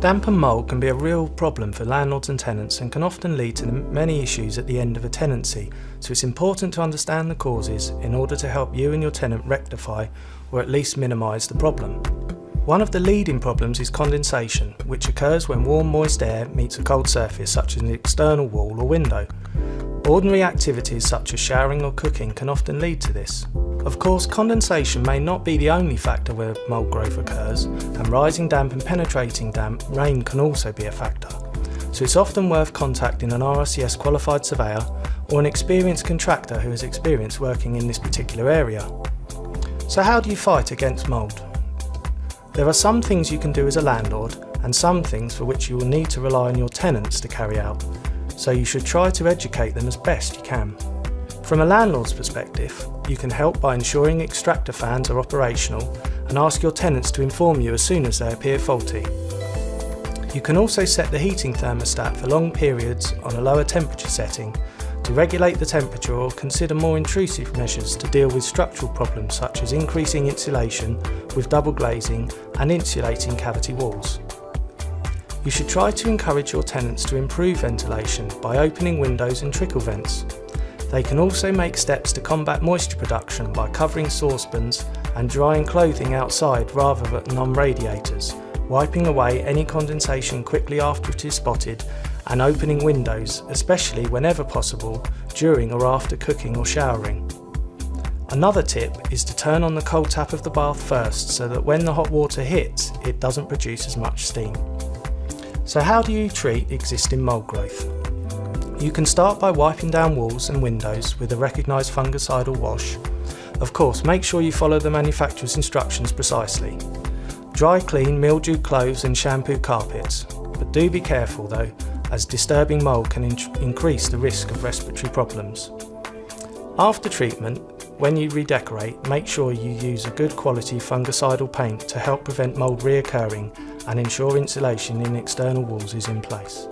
Damp and mould can be a real problem for landlords and tenants and can often lead to many issues at the end of a tenancy, so it's important to understand the causes in order to help you and your tenant rectify or at least minimise the problem. One of the leading problems is condensation, which occurs when warm moist air meets a cold surface such as an external wall or window. Ordinary activities such as showering or cooking can often lead to this. Of course, condensation may not be the only factor where mould growth occurs, and rising damp and penetrating damp rain can also be a factor. So it's often worth contacting an RICS qualified surveyor or an experienced contractor who has experience working in this particular area. So how do you fight against mould? There are some things you can do as a landlord and some things for which you will need to rely on your tenants to carry out, so you should try to educate them as best you can. From a landlord's perspective, you can help by ensuring extractor fans are operational and ask your tenants to inform you as soon as they appear faulty. You can also set the heating thermostat for long periods on a lower temperature setting to regulate the temperature or consider more intrusive measures to deal with structural problems such as increasing insulation with double glazing and insulating cavity walls. You should try to encourage your tenants to improve ventilation by opening windows and trickle vents. They can also make steps to combat moisture production by covering saucepans and drying clothing outside rather than on radiators, wiping away any condensation quickly after it is spotted, and opening windows, especially whenever possible, during or after cooking or showering. Another tip is to turn on the cold tap of the bath first so that when the hot water hits, it doesn't produce as much steam. So how do you treat existing mould growth? You can start by wiping down walls and windows with a recognised fungicidal wash. Of course, make sure you follow the manufacturer's instructions precisely. Dry clean mildewed clothes and shampoo carpets, but do be careful though, as disturbing mould can increase the risk of respiratory problems. After treatment, when you redecorate, make sure you use a good quality fungicidal paint to help prevent mould reoccurring and ensure insulation in external walls is in place.